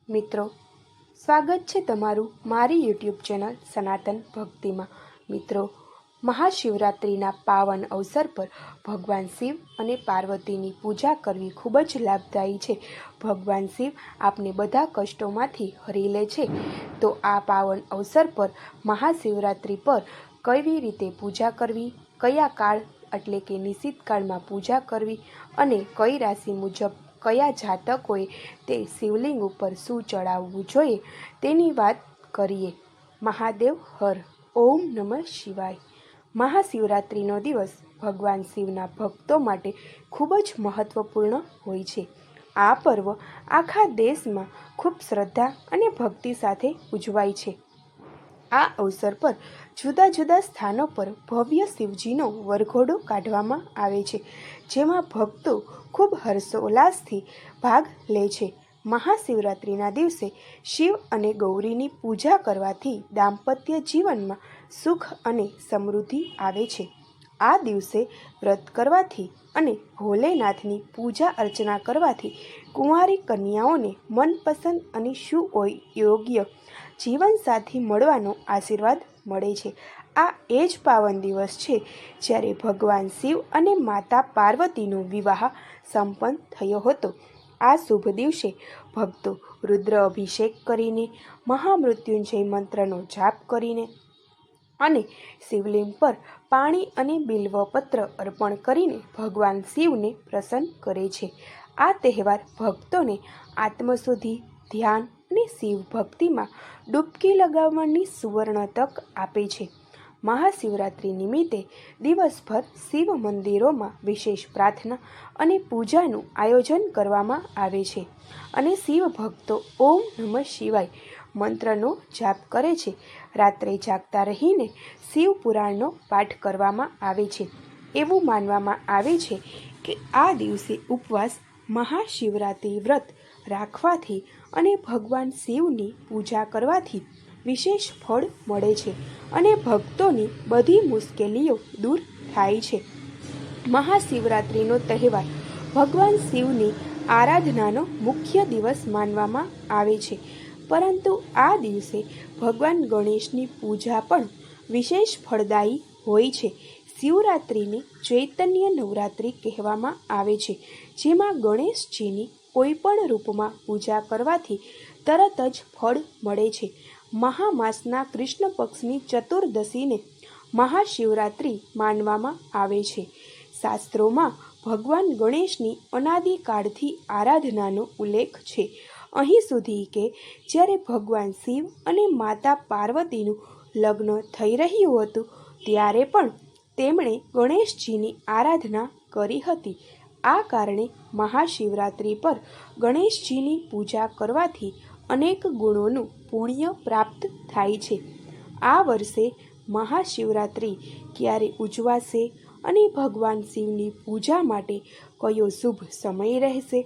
મિત્રો, સ્વાગત છે તમારું મારી યુટ્યુબ ચેનલ સનાતન ભક્તિમાં। મિત્રો, મહાશિવરાત્રિના પાવન અવસર પર ભગવાન શિવ અને પાર્વતીની પૂજા કરવી ખૂબ જ લાભદાયી છે। ભગવાન શિવ આપને બધા કષ્ટોમાંથી હરી લે છે। તો આ પાવન અવસર પર મહાશિવરાત્રિ પર કેવી રીતે પૂજા કરવી, કયા કાળ એટલે કે નિશ્ચિત કાળમાં પૂજા કરવી અને કઈ રાશિ મુજબ કયા જાતકોએ તે શિવલિંગ ઉપર શું ચડાવવું જોઈએ તેની વાત કરીએ। મહાદેવ હર, ઓમ નમઃ શિવાય। મહાશિવરાત્રિનો દિવસ ભગવાન શિવના ભક્તો માટે ખૂબ જ મહત્વપૂર્ણ હોય છે। આ પર્વ આખા દેશમાં ખૂબ શ્રદ્ધા અને ભક્તિ સાથે ઉજવાય છે। આ અવસર પર જુદા જુદા સ્થાનો પર ભવ્ય શિવજીનો વરઘોડો કાઢવામાં આવે છે, જેમાં ભક્તો ખૂબ હર્ષોલ્લાસથી ભાગ લે છે। મહાશિવરાત્રિના દિવસે શિવ અને ગૌરીની પૂજા કરવાથી દાંપત્ય જીવનમાં સુખ અને સમૃદ્ધિ આવે છે। આ દિવસે વ્રત કરવાથી અને ભોલેનાથની પૂજા અર્ચના કરવાથી કુંવારી કન્યાઓને મનપસંદ અને સુયોગ્ય જીવનસાથી મળવાનો આશીર્વાદ મળે છે। આ એ જ પાવન દિવસ છે જ્યારે ભગવાન શિવ અને માતા પાર્વતીનો વિવાહ સંપન્ન થયો હતો। આ શુભ દિવસે ભક્તો રુદ્ર અભિષેક કરીને, મહામૃત્યુંજય મંત્રનો જાપ કરીને અને શિવલિંગ પર પાણી અને બિલ્વપત્ર અર્પણ કરીને ભગવાન શિવને પ્રસન્ન કરે છે। આ તહેવાર ભક્તોને આત્મશુદ્ધિ, ધ્યાન અને શિવ ભક્તિમાં ડૂબકી લગાવવાની સુવર્ણ તક આપે છે। મહાશિવરાત્રિ નિમિત્તે દિવસભર શિવ મંદિરોમાં વિશેષ પ્રાર્થના અને પૂજાનું આયોજન કરવામાં આવે છે અને શિવ ભક્તો ઓમ નમઃ શિવાય મંત્રનો જાપ કરે છે। રાત્રે જાગતા રહીને શિવ પુરાણનો પાઠ કરવામાં આવે છે। એવું માનવામાં આવે છે કે આ દિવસે ઉપવાસ, મહાશિવરાત્રિ વ્રત રાખવાથી અને ભગવાન શિવની પૂજા કરવાથી વિશેષ ફળ મળે છે અને ભક્તોની બધી મુશ્કેલીઓ દૂર થાય છે। મહાશિવરાત્રિનો તહેવાર ભગવાન શિવની આરાધનાનો મુખ્ય દિવસ માનવામાં આવે છે, પરંતુ આ દિવસે ભગવાન ગણેશની પૂજા પણ વિશેષ ફળદાયી હોય છે। શિવરાત્રિને ચૈતન્ય નવરાત્રિ કહેવામાં આવે છે, જેમાં ગણેશજીની કોઈપણ રૂપમાં પૂજા કરવાથી તરત જ ફળ મળે છે। મહામાસના કૃષ્ણ પક્ષની ચતુર્દશીને મહાશિવરાત્રિ માનવામાં આવે છે। શાસ્ત્રોમાં ભગવાન ગણેશની અનાદિકાળથી આરાધનાનો ઉલ્લેખ છે, અહીં સુધી કે જ્યારે ભગવાન શિવ અને માતા પાર્વતીનું લગ્ન થઈ રહ્યું હતું ત્યારે પણ તેમણે ગણેશજીની આરાધના કરી હતી। આ કારણે મહાશિવરાત્રિ પર ગણેશજીની પૂજા કરવાથી અનેક ગુણોનું પુણ્ય પ્રાપ્ત થાય છે। આ વર્ષે મહાશિવરાત્રિ ક્યારે ઉજવાશે અને ભગવાન શિવની પૂજા માટે કયો શુભ સમય રહેશે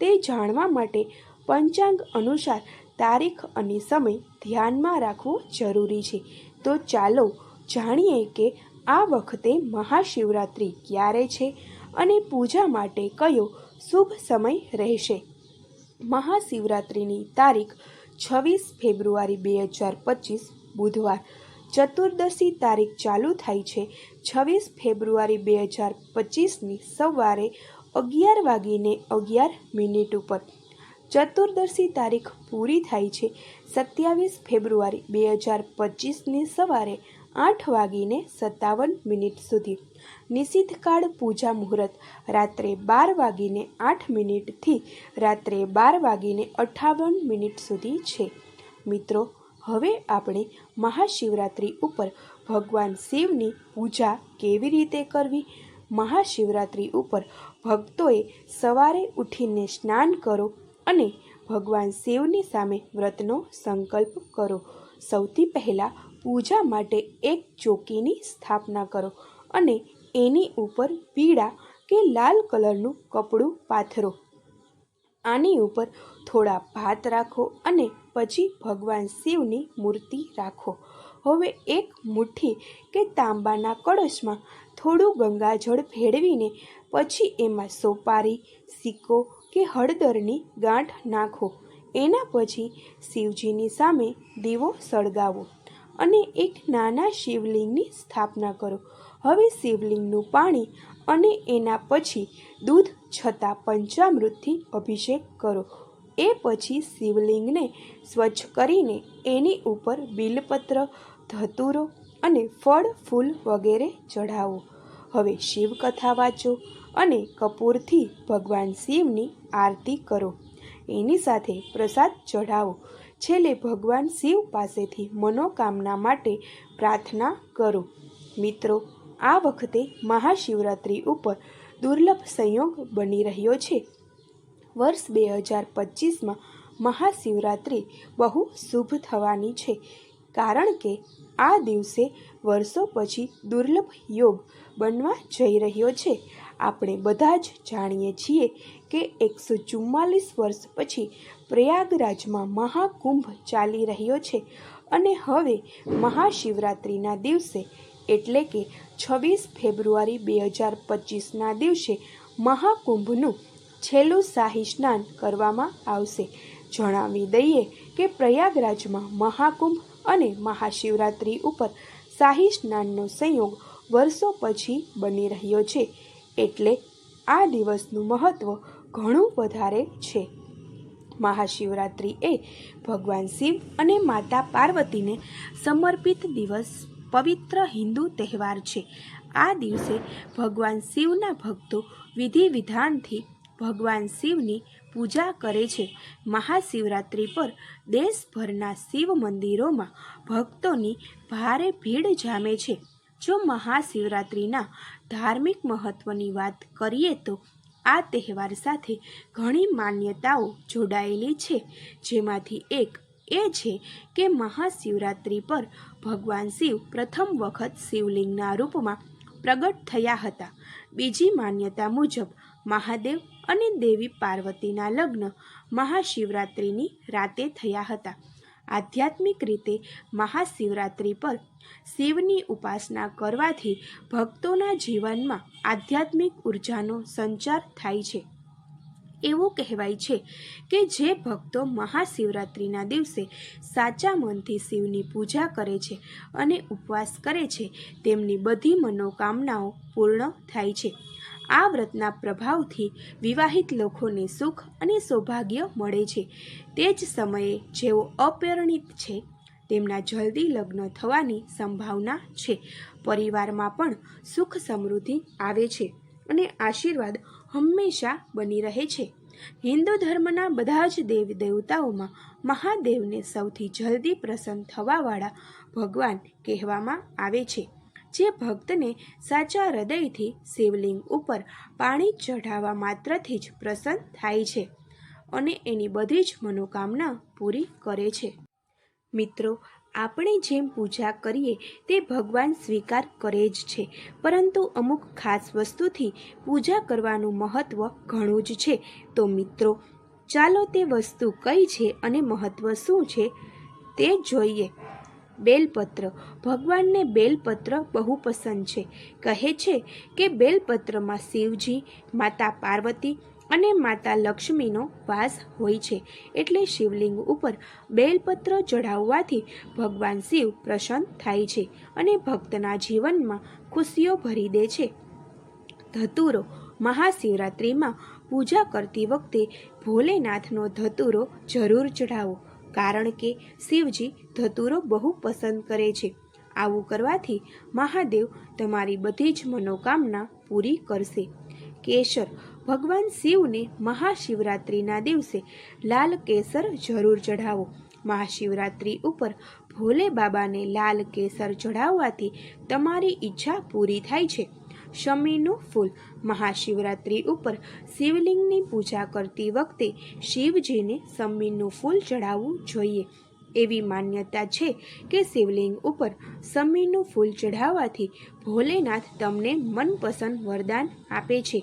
તે જાણવા માટે પંચાંગ અનુસાર તારીખ અને સમય ધ્યાનમાં રાખવો જરૂરી છે। તો ચાલો જાણીએ કે આ વખતે મહાશિવરાત્રિ ક્યારે છે અને પૂજા માટે કયો શુભ સમય રહેશે। મહાશિવરાત્રિની તારીખ 26 ફેબ્રુઆરી 2025 બુધવાર। ચતુર્દશી તારીખ ચાલુ થાય છે 26 ફેબ્રુઆરી 2025ની સવારે 11:11 ઉપર। ચતુર્દશી તારીખ પૂરી થાય છે 27 ફેબ્રુઆરી 2025ની સવારે 8:57 સુધી। નિશિથકાળ પૂજા મુહૂર્ત રાત્રે 12:08 થી રાત્રે 12:58 સુધી છે। મિત્રો, હવે આપણે મહાશિવરાત્રિ ઉપર ભગવાન શિવની પૂજા કેવી રીતે કરવી। મહાશિવરાત્રિ ઉપર ભક્તોએ સવારે ઉઠીને સ્નાન કરો અને ભગવાન શિવની સામે વ્રતનો સંકલ્પ કરો। સૌથી પહેલાં પૂજા માટે એક ચોકીની સ્થાપના કરો અને એની ઉપર પીળા કે લાલ કલરનું કપડું પાથરો। આની ઉપર થોડા ભાત રાખો અને પછી ભગવાન શિવની મૂર્તિ રાખો। હવે એક મુઠ્ઠી કે તાંબાના કળશમાં થોડું ગંગાજળ ભેળવીને પછી એમાં સોપારી, સિક્કો કે હળદરની ગાંઠ નાખો। એના પછી શિવજીની સામે દીવો સળગાવો અને એક નાના શિવલિંગની સ્થાપના કરો. હવે શિવલિંગનું પાણી અને એના પછી દૂધ છતાં પંચામૃતથી અભિષેક કરો. એ પછી શિવલિંગને સ્વચ્છ કરીને એની ઉપર બિલપત્ર, ધતુરો અને ફળ ફૂલ વગેરે ચઢાવો. હવે શિવકથા વાંચો અને કપૂરથી ભગવાન શિવની આરતી કરો. એની સાથે પ્રસાદ ચઢાવો. છેલ્લે ભગવાન શિવ પાસેથી મનોકામના માટે પ્રાર્થના કરો. મિત્રો, આ વખતે મહાશિવરાત્રિ ઉપર દુર્લભ સંયોગ બની રહ્યો છે. વર્ષ 2025માં મહાશિવરાત્રિ બહુ શુભ થવાની છે, કારણ કે આ દિવસે વર્ષો પછી દુર્લભ યોગ બનવા જઈ રહ્યો છે. આપણે બધા જ જાણીએ છીએ કે 144 વર્ષ પછી પ્રયાગરાજમાં મહાકુંભ ચાલી રહ્યો છે અને હવે મહાશિવરાત્રિના દિવસે એટલે કે 26 ફેબ્રુઆરી 2025ના દિવસે મહાકુંભનું છેલ્લું શાહી સ્નાન કરવામાં આવશે. જણાવી દઈએ કે પ્રયાગરાજમાં મહાકુંભ અને મહાશિવરાત્રિ ઉપર શાહી સ્નાનનો સંયોગ વર્ષો પછી બની રહ્યો છે, એટલે આ દિવસનું મહત્ત્વ ઘણું વધારે છે. મહાશિવરાત્રિ એ ભગવાન શિવ અને માતા પાર્વતીને સમર્પિત દિવસ પવિત્ર હિન્દુ તહેવાર છે. આ દિવસે ભગવાન શિવના ભક્તો વિધિ વિધાનથી ભગવાન શિવની પૂજા કરે છે. મહાશિવરાત્રિ પર દેશભરના શિવ મંદિરોમાં ભક્તોની ભારે ભીડ જામે છે. જો મહાશિવરાત્રિના ધાર્મિક મહત્ત્વની વાત કરીએ તો આ તહેવાર સાથે ઘણી માન્યતાઓ જોડાયેલી છે, જેમાંથી એક એ છે કે મહાશિવરાત્રિ પર ભગવાન શિવ પ્રથમ વખત શિવલિંગના રૂપમાં પ્રગટ થયા હતા. બીજી માન્યતા મુજબ મહાદેવ અને દેવી પાર્વતીના લગ્ન મહાશિવરાત્રિની રાતે થયા હતા. આધ્યાત્મિક રીતે મહાશિવરાત્રિ પર શિવની ઉપાસના કરવાથી ભક્તોના જીવનમાં આધ્યાત્મિક ઉર્જાનો સંચાર થાય છે. એવું કહેવાય છે કે જે ભક્તો મહાશિવરાત્રિના દિવસે સાચા મનથી શિવની પૂજા કરે છે અને ઉપવાસ કરે છે, તેમની બધી મનોકામનાઓ પૂર્ણ થાય છે. આ વ્રતના પ્રભાવથી વિવાહિત લોકોને સુખ અને સૌભાગ્ય મળે છે. તે જ સમયે જેઓ અપરિણીત છે તેમના જલ્દી લગ્ન થવાની સંભાવના છે. પરિવારમાં પણ સુખ સમૃદ્ધિ આવે છે અને આશીર્વાદ હંમેશા બની રહે છે. હિન્દુ ધર્મના બધા જ દેવી દેવતાઓમાં મહાદેવને સૌથી જલ્દી પ્રસન્ન થવાવાળા ભગવાન કહેવામાં આવે છે. જે ભક્તને સાચા હૃદયથી શિવલિંગ ઉપર પાણી ચઢાવવા માત્રથી જ પ્રસન્ન થાય છે અને એની બધી જ મનોકામના પૂરી કરે છે. મિત્રો, આપણે જેમ પૂજા કરીએ તે ભગવાન સ્વીકાર કરે જ છે, પરંતુ અમુક ખાસ વસ્તુથી પૂજા કરવાનું મહત્ત્વ ઘણું જ છે. તો મિત્રો, ચાલો તે વસ્તુ કઈ છે અને મહત્ત્વ શું છે તે જોઈએ. બેલપત્ર. ભગવાનને બેલપત્ર બહુ પસંદ છે. કહે છે કે બેલપત્રમાં શિવજી, માતા પાર્વતી અને માતા લક્ષ્મીનો વાસ હોય છે, એટલે શિવલિંગ ઉપર બેલપત્ર ચઢાવવાથી ભગવાન શિવ પ્રસન્ન થાય છે અને ભક્તના જીવનમાં ખુશીઓ ભરી દે છે. ધતુરો. મહાશિવરાત્રિમાં પૂજા કરતી વખતે ભોલેનાથનો ધતુરો જરૂર ચઢાવો, કારણ કે શિવજી ધતુરો બહુ પસંદ કરે છે. આવું કરવાથી મહાદેવ તમારી બધી જ મનોકામના પૂરી કરશે. કેસર. ભગવાન શિવને મહાશિવરાત્રિના દિવસે લાલ કેસર જરૂર ચઢાવો. મહાશિવરાત્રિ ઉપર ભોલે બાબાને લાલ કેસર ચઢાવવાથી તમારી ઈચ્છા પૂરી થાય છે. શમીનું ફૂલ. મહાશિવરાત્રિ ઉપર શિવલિંગની પૂજા કરતી વખતે શિવજીને શમીનું ફૂલ ચઢાવવું જોઈએ. એવી માન્યતા છે કે શિવલિંગ ઉપર શમીનું ફૂલ ચઢાવવાથી ભોલેનાથ તમને મનપસંદ વરદાન આપે છે.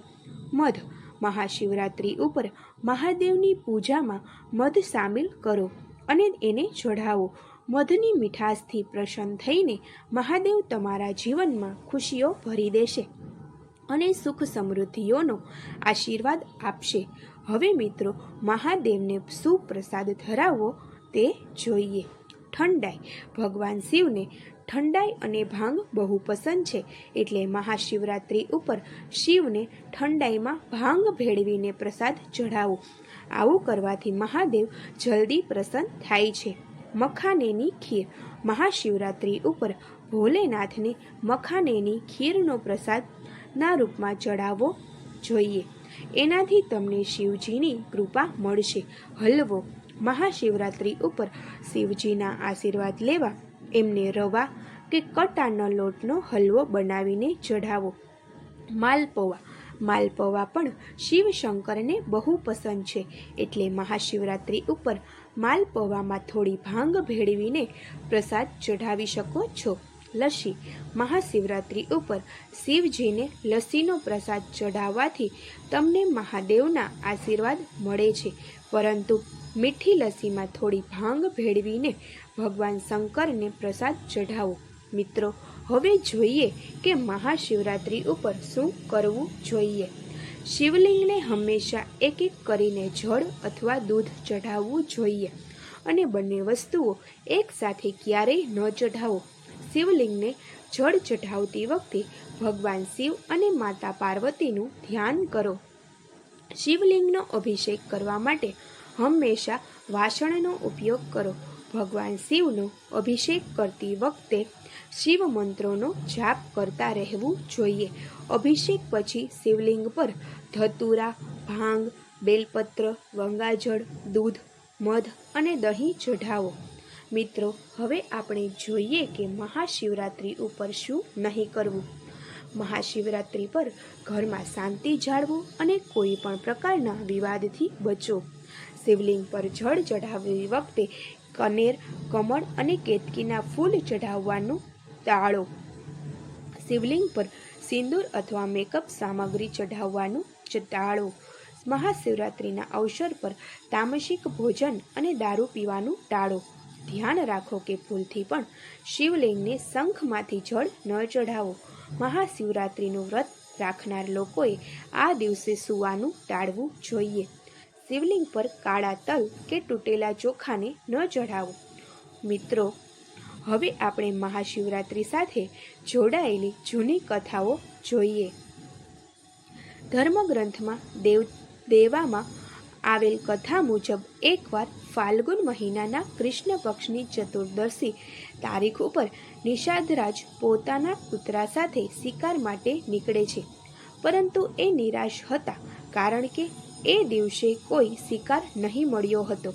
મધ. મહાશિવરાત્રિ ઉપર મહાદેવની પૂજામાં મધ સામેલ કરો અને એને ચઢાવો. મધની મીઠાશથી પ્રસન્ન થઈને મહાદેવ તમારા જીવનમાં ખુશીઓ ભરી દેશે અને સુખ સમૃદ્ધિઓનો આશીર્વાદ આપશે. હવે મિત્રો, મહાદેવને શું પ્રસાદ ધરાવવો તે જોઈએ. ઠંડાઈ. ભગવાન શિવને ઠંડાઈ અને ભાંગ બહુ પસંદ છે, એટલે મહાશિવરાત્રિ ઉપર શિવને ઠંડાઈમાં ભાંગ ભેળવીને પ્રસાદ ચઢાવો. આવું કરવાથી મહાદેવ જલ્દી પ્રસન્ન થાય છે. મખાનેની ખીર. મહાશિવરાત્રિ ઉપર ભોલેનાથને મખાનેની ખીરનો પ્રસાદના રૂપમાં ચડાવવો જોઈએ. એનાથી તમને શિવજીની કૃપા મળશે. હલવો. મહાશિવરાત્રિ ઉપર શિવજીના આશીર્વાદ લેવા એમને રવા કે કટાના લોટનો હલવો બનાવીને ચઢાવો. માલપુઆ. માલપુઆ પણ શિવ શંકરને બહુ પસંદ છે, એટલે મહાશિવરાત્રિ ઉપર માલપુઆમાં થોડી ભાંગ ભેળવીને પ્રસાદ ચઢાવી શકો છો. લસ્સી. મહાશિવરાત્રિ ઉપર શિવજીને લસ્સીનો પ્રસાદ ચઢાવવાથી તમને મહાદેવના આશીર્વાદ મળે છે, પરંતુ મીઠી લસ્સીમાં થોડી ભાંગ ભેળવીને ભગવાન શંકરને પ્રસાદ ચઢાવો. મિત્રો, હવે જોઈએ કે મહાશિવરાત્રિ ઉપર શું કરવું જોઈએ. શિવલિંગને હંમેશા એક એક કરીને જળ અથવા દૂધ ચઢાવવું જોઈએ, અને બંને વસ્તુઓ એકસાથે ક્યારેય ન ચઢાવો. શિવલિંગને જળ ચઢાવતી વખતે ભગવાન શિવ અને માતા પાર્વતીનું ધ્યાન કરો. શિવલિંગનો અભિષેક કરવા માટે હંમેશા વાસણનો ઉપયોગ કરો. ભગવાન શિવનો અભિષેક કરતી વખતે શિવ મંત્રોનો જાપ કરતા રહેવું જોઈએ. અભિષેક પછી શિવલિંગ પર ધતુરા, ભાંગ, બેલપત્ર, ગંગાજળ, દૂધ, મધ અને દહીં ચઢાવો. મિત્રો, હવે આપણે જોઈએ કે મહાશિવરાત્રિ ઉપર શું નહીં કરવું. મહાશિવરાત્રિ પર ઘરમાં શાંતિ જાળવો અને કોઈ પણ પ્રકારના વિવાદથી બચો. શિવલિંગ પર જળ ચઢાવતી વખતે કનેર, કમળ અને કેતકીના ફૂલ ચઢાવવાનું ટાળો. શિવલિંગ પર સિંદૂર અથવા મેકઅપ સામગ્રી ચઢાવવાનું ટાળો. મહાશિવરાત્રિના અવસર પર તામસિક ભોજન અને દારૂ પીવાનું ટાળો. ધ્યાન રાખો કે ભૂલથી પણ શિવલિંગને શંખમાંથી જળ ન ચઢાવો. મહાશિવરાત્રિનું વ્રત રાખનાર લોકોએ આ દિવસે સૂવાનું ટાળવું જોઈએ. શિવલિંગ પર કાળા તલ કે તૂટેલા ચોખાને ન ચઢાવો. મિત્રો, હવે આપણે મહાશિવરાત્રિ સાથે જોડાયેલી જૂની કથાઓ જોઈએ. ધર્મગ્રંથમાં દેવામાં આવેલ કથા મુજબ એકવાર ફાલ્ગુન મહિનાના કૃષ્ણ પક્ષની ચતુર્દશી તારીખ ઉપર નિષાદરાજ પોતાના કૂતરા સાથે શિકાર માટે નીકળે છે, પરંતુ એ નિરાશ હતા, કારણ કે એ દિવસે કોઈ શિકાર નહીં મળ્યો હતો.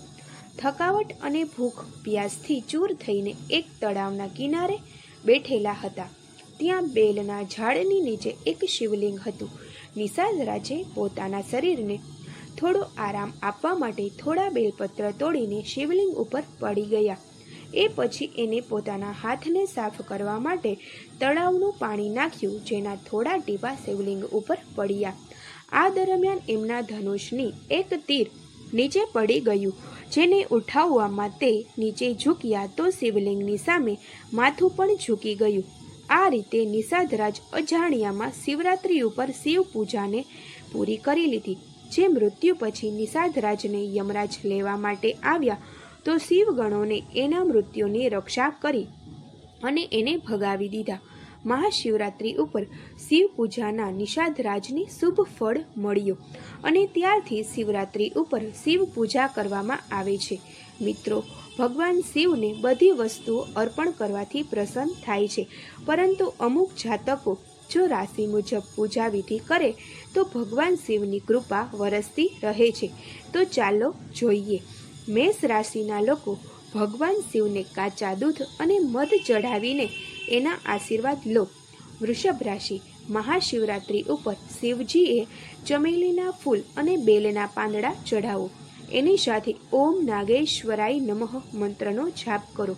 થકાવટ અને ભૂખ પ્યાસથી ચૂર થઈને એક તળાવના કિનારે બેઠેલા હતા. ત્યાં બેલના ઝાડની નીચે એક શિવલિંગ હતું. નિષાદરાજે પોતાના શરીરને થોડો આરામ આપવા માટે થોડા બેલપત્ર તોડીને શિવલિંગ ઉપર પડી ગયા. એ પછી એને પોતાના હાથને સાફ કરવા માટે તળાવનું પાણી નાખ્યું, જેના થોડા ટીપા શિવલિંગ ઉપર પડ્યા. આ દરમિયાન એમના ધનુષની એક તીર નીચે પડી ગયું, જેને ઉઠાવવામાં તે નીચે ઝૂક્યા તો શિવલિંગની સામે માથું પણ ઝૂકી ગયું. આ રીતે નિષાદરાજ અજાણ્યામાં શિવરાત્રિ ઉપર શિવ પૂજાને પૂરી કરી લીધી. જે મૃત્યુ પછી નિષાદરાજને યમરાજ લેવા માટે આવ્યા તો શિવગણોને એના મૃત્યુની રક્ષા કરી અને એને ભગાવી દીધા. મહાશિવરાત્રિ ઉપર શિવ પૂજાના નિષાદરાજને શુભ ફળ મળ્યું, અને ત્યારથી શિવરાત્રિ ઉપર શિવ પૂજા કરવામાં આવે છે. મિત્રો, ભગવાન શિવને બધી વસ્તુઓ અર્પણ કરવાથી પ્રસન્ન થાય છે, પરંતુ અમુક જાતકો જો રાશિ મુજબ પૂજા વિધિ કરે તો ભગવાન શિવની કૃપા વરસતી રહે છે. તો ચાલો જોઈએ. મેષ રાશિના લોકો ભગવાન શિવને કાચા દૂધ અને મધ ચઢાવીને એના આશીર્વાદ લો. વૃષભ રાશિ. મહાશિવરાત્રિ ઉપર શિવજીએ ચમેલીના ફૂલ અને બેલના પાંદડા ચઢાવો. એની સાથે ઓમ નાગેશ્વરાય નમઃ મંત્રનો જાપ કરો.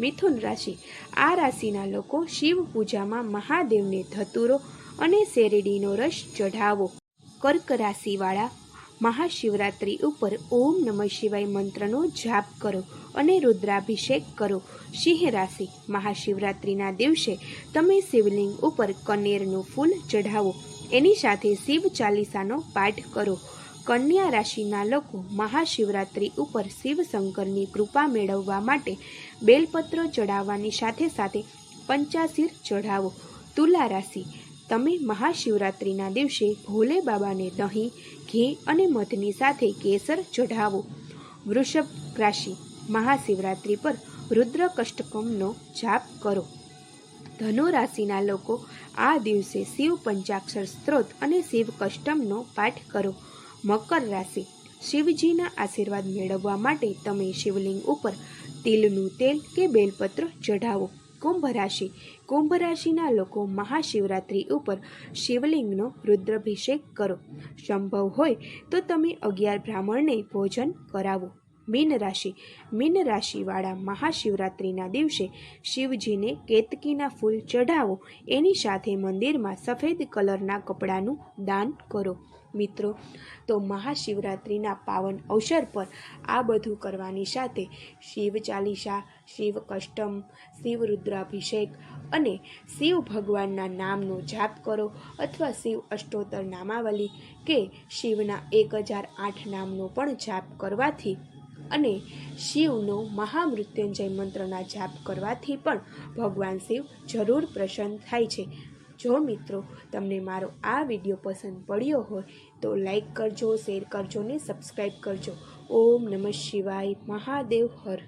મિથુન રાશિ. આ રાશિના લોકો શિવ પૂજામાં મહાદેવને ધતુરો અને શેરડીનો રસ ચઢાવો. કર્ક રાશિવાળા મહાશિવરાત્રિ ઉપર ઓમ નમઃ શિવાય મંત્રનો જાપ કરો અને રુદ્રાભિષેક કરો. સિંહ રાશિ. મહાશિવરાત્રિના દિવસે તમે શિવલિંગ ઉપર કનેરનું ફૂલ ચઢાવો. એની સાથે શિવ ચાલીસાનો પાઠ કરો. કન્યા રાશિના લોકો મહાશિવરાત્રિ ઉપર શિવશંકરની કૃપા મેળવવા માટે બેલપત્ર ચડાવવાની સાથે સાથે પંચાશીર ચઢાવો. તુલા રાશિ, તમે મહાશિવરાત્રિના દિવસે ભોલે બાબાને દહીં, ઘી અને મધની સાથે કેસર ચઢાવો. વૃષભ રાશિ, મહાશિવરાત્રિ પર રુદ્ર કષ્ટકમનો જાપ કરો. ધનુ રાશિના લોકો આ દિવસે શિવ પંચાક્ષર સ્ત્રોત અને શિવ કષ્ટમનો પાઠ કરો. મકર રાશિ, શિવજીના આશીર્વાદ મેળવવા માટે તમે શિવલિંગ ઉપર તિલનું તેલ કે બેલપત્ર ચઢાવો. કુંભ રાશિના લોકો મહાશિવરાત્રિ ઉપર શિવલિંગનો રુદ્રાભિષેક કરો. સંભવ હોય તો તમે 11 બ્રાહ્મણને ભોજન કરાવો. મીન રાશિવાળા મહાશિવરાત્રિના દિવસે શિવજીને કેતકીના ફૂલ ચઢાવો. એની સાથે મંદિરમાં સફેદ કલરના કપડાનું દાન કરો. મિત્રો, તો મહાશિવરાત્રિના પાવન અવસર પર આ બધું કરવાની સાથે શિવ ચાલીસા, શિવ કષ્ટમ, શિવ રુદ્રાભિષેક અને શિવ ભગવાનના નામનો જાપ કરો અથવા શિવ અષ્ટોત્તર નામાવલી કે શિવના 1008 નામનો પણ જાપ કરવાથી અને શિવનો મહામૃત્યુંજય મંત્રના જાપ કરવાથી પણ ભગવાન શિવ જરૂર પ્રસન્ન થાય છે. જો મિત્રો તમને મારો આ વિડીયો પસંદ પડ્યો હોય તો લાઈક કરજો, શેર કરજો ને સબસ્ક્રાઈબ કરજો. ઓમ નમઃ શિવાય. મહાદેવ હર.